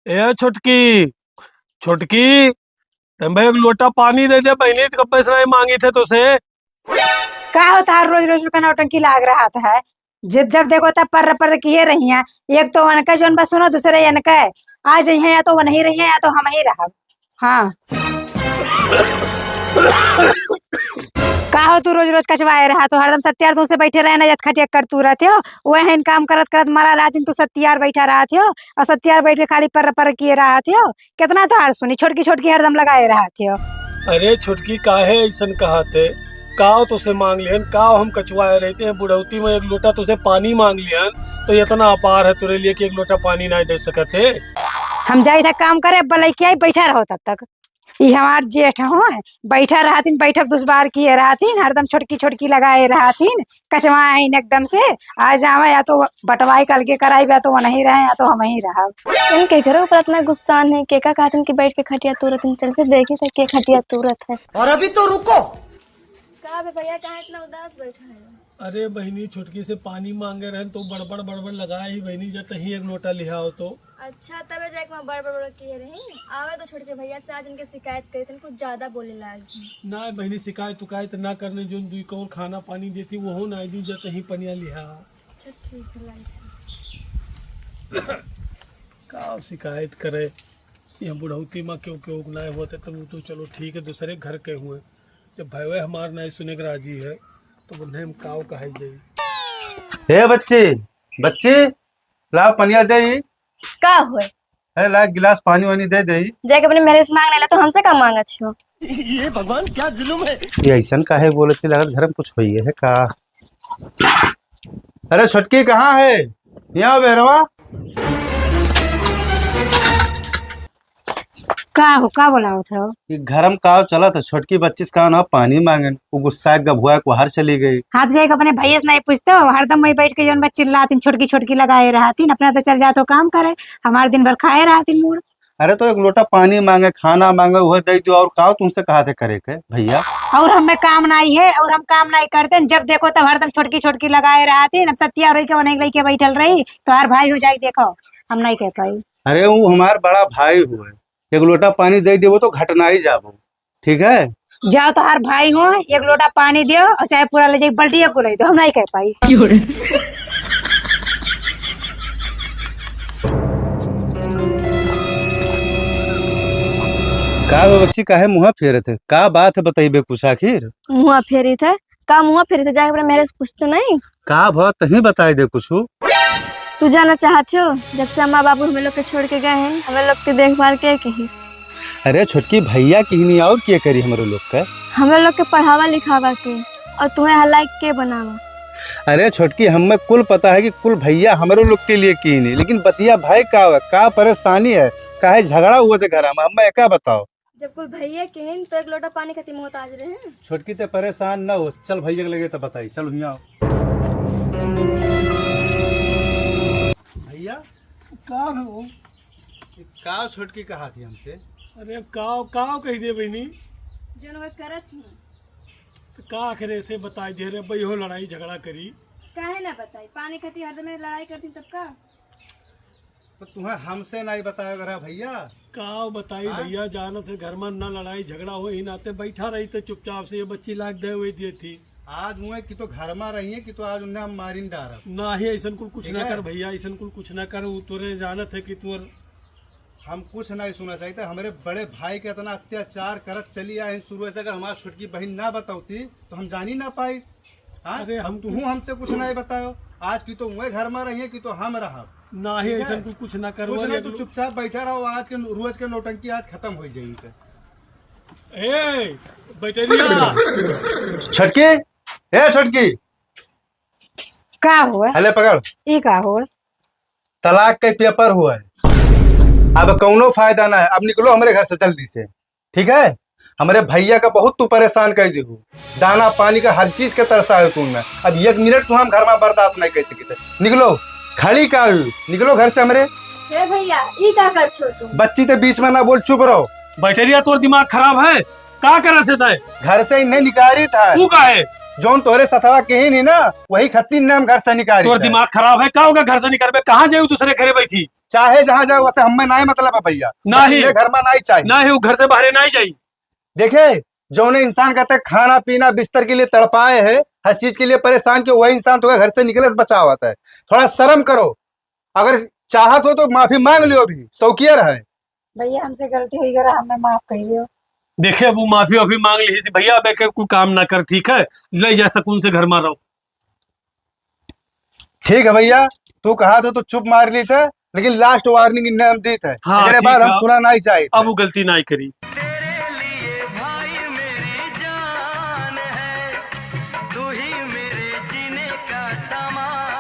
ए छुटकी छुटकी, तुम भाई एक लोटा पानी दे दे बहनी, कब पैसा नहीं मांगी थे तुझसे। का होता है रोज रोज का नौटंकी लाग रहा था है। जब जब देखो तब पर किए रही हैं। एक तो अनका जोन बस सुनो, दूसरे अनका है। आज है या तो वो नहीं रही है या तो हम ही रहा। हाँ का हो तू रोज रोज कचवाए रहा तो हरदम सत्यार तुमसे बैठे रहे ना, जत खटिया कर तू रहते हो वह काम करत करत मरा रहा दिन तू सत्यार बैठा रहा थे और सत्यार बैठ के खाली पर किए रहा थे। कितना तो हार सुनी, छोटकी छोटकी हरदम लगाए रहा थे। अरे छुटकी काहे ऐसन कहाते, काव तुझसे मांग लियन, काव हम कचवाए रहते हैं बुढ़ौती में, एक लोटा तुझसे पानी मांग लियन तो इतना अपार है तुरे लिए कि एक लोटा पानी नहीं दे सकते। हम जाई था काम करे बलई के बैठा रहो तब तक। ये हमार जेठ हो बैठा रहतीन, बैठक दुश्बार किए रहतीन, हरदम छोटकी छोटकी लगाए रहतीन, कचवाए एकदम से आ जावे या तो बटवाई कल के कराई या तो वो नहीं रहे या तो हम ही रहा। इनके घरों पर इतना गुस्सा है के का कहते कि बैठ के खटिया तुरत चल के देखे थे के खटिया तुरत है। और अभी तो रुको, का भैया कहाँ इतना उदास बैठा है। अरे बहनी छुटकी से पानी मांगे रहे तो बड़बड़ बड़बड़ लगाया ही बहनी, जब ही एक लोटा लिया हो तो। अच्छा तबे जाके मैं बड़ बड़ किए रही आवे तो छोड़ के भैया से आज इनके शिकायत करे थे, कुछ ज्यादा बोले लाग ना बहनी शिकायत तुकायत ना करने, जो दुई कौर खाना पानी देती वो ना दी, जब ही पनिया लिया। अच्छा ठीक है लाई का शिकायत करे, ये बुढ़ौती में क्यों क्यों ना होते तो वो तो चलो ठीक है, दूसरे घर के हुए, जब भाई हमार नहीं सुने के राजी है तो उन्हें हम काव कहे जाई। हे बच्ची बच्ची ला पनिया दे। का हुए? अरे ला गिलास पानी वानी दे दे। जाके अपने मेरे से मांगने ला तो हमसे का मांगा छो। ये भगवान क्या जुल्म है। ये ऐसा काहे बोले थे, लगत घर में कुछ हुई है का। अरे छुटकी कहाँ है, यहाँ बेरवा। का बोला था घर में काव चला था, छोटकी बच्ची से कहा ना पानी मांगे, वो गुस्सा गभुआ बाहर चली गई। हाथ जाएगा अपने भैया से नहीं पूछते हो, हरदम वही बैठ के जो चिल्लाती छोटकी छोटकी लगाए रहती, अपना तो चल जा तो काम करे, हमारे दिन भर खाए रहती मूड। अरे तो एक लोटा पानी मांगे, खाना मांगे, वह दे दो, और काव तुमसे कहा थे करे के भैया। और हमें काम नहीं है और हम काम नहीं करते, जब देखो तब हरदम छोटकी छोटकी लगाए रहती। अब सत्या रही के वो नहीं रही के बैठल रही तो हर भाई हो जाए, देखो हम नहीं कह पाई। अरे वो हमार बड़ा भाई हुए, एक लोटा पानी दे देवो तो घटना ही जाबो, ठीक है। जाओ तो हर भाई हो, एक लोटा पानी दियो और चाहे पूरा ले जाए बल्टी को ले दो, हम नहीं कह पाई। का बच्ची काहे मुँह फेरे थे, का बात है बताइए कुछ आखिर। मुँह फेरी थे का, मुँह फेरी थे जाके अपने मेरे से पूछते नहीं का बात तही बताई दे कुछ। तू जाना चाहते हो, जब से अम्मा बाबू हमें लोग के छोड़ के गए हैं, हमें लोग की देखभाल के कही। अरे छोटकी भैया की नहीं और क्या करी हमारे लोग का, हमें लोग के पढ़ावा लिखावा के और तुम्हें हलाई के बनावा। अरे छोटकी हमें कुल पता है कि कुल भैया हमारे लोग के लिए की नहीं, लेकिन बतिया भाई का परेशानी है, काहे झगड़ा हुआ थे घर में, हमें क्या बताओ। जब कुल भैया के हैं तो एक लोटा पानी खत्म होता आज रहे हैं। छोटकी ते परेशान न हो, चल भैया के लगे तो बताई, चलो यहाँ भैया। का है वो? का छोटकी कहा थी हमसे। अरे काव काव कही दे बहनी, जो लोग करत हैं तो का करे से बताई दे रहे भाई हो लड़ाई झगड़ा करी। काहे ना बताई, पानी खती हरदम में लड़ाई करती तब का। तो तुम्हें हमसे नहीं बताया करा भैया। काव बताई भैया, जानत है घर में न लड़ाई झगड़ा हो ही नाते बैठा रही तो चुपचाप से, ये बच्ची लाख दे हुई दी थी। आज हुए कि तो घर में रही है कि तो आज उन्हें हम मारिन डारा ना ही ऐसा कुछ ना कर भैया, ऐसा कुछ ना कर, तुरे जानत है कि तुर हम कुछ नहीं सुना चाहिए। हमारे बड़े भाई के इतना अत्याचार करत चली आए शुरू से, अगर हमारी छोटकी बहन ना बताती तो हम जान ही ना पाई। अरे हम तू हमसे कुछ नहीं बताओ, आज की तो वह घर में रही है कि तो हम रहा ना ही ऐसा कुछ ना कर, कुछ नहीं, तू चुपचाप बैठा रहो, आज के रोज के नौटंकी आज खत्म हो जाएगी। ए बैठरिया छटकी, ए छटकी का हुआ? हले पकड़, ई का हुआ? तलाक के पेपर हुआ है, अब कौनो फायदा ना है, अब निकलो हमारे घर से जल्दी से, ठीक है। हमारे भैया का बहुत तू परेशान कर दी, दाना पानी का हर चीज के तरसा है तुमने, अब एक मिनट तो हम घर में बर्दाश्त नहीं कर सकते, निकलो। खड़ी का निकलो घर से हमारे। भैया ई का कर छो तुम, बच्ची तो बीच में ना बोल, चुप रहो। बैठरिया तोर दिमाग खराब है, का करे से तय घर से ही नहीं निकाली था, तू का है जोन तोरे सथवा के ही नहीं ना वही खत्ती ने हम घर से निकाली तोर दिमाग खराब है का होगा घर से निकल कहाँ जाऊ दूसरे घरे बैठी चाहे जहाँ जाओ वैसे हमें ना ही मतलब है भैया नहीं। ये घर में ना ही चाहिए ना ही वो घर से बाहर ना ही जाई। देखे जो ने इंसान कहते हैं खाना पीना बिस्तर के लिए तड़पाए है हर चीज के लिए परेशान क्यों वही इंसान तो घर से निकले से बचा होता है। थोड़ा शर्म करो अगर चाहत हो तो माफी मांग लियो अभी शौकिया रहे। भैया हमसे गलती हुई करा हमें माफ कर दियो। देखे अब वो माफी वाफी मांग ली थी भैया अब एक कोई काम ना कर ठीक है ले जा सकून से घर में रहो। ठीक है भैया तू कहा तो चुप मार ली थे लेकिन लास्ट वार्निंग इन्हें हम दी थे हाँ, इसके ठीक बाद है। हम सुना नहीं चाहिए अब वो गलती ना ही करी।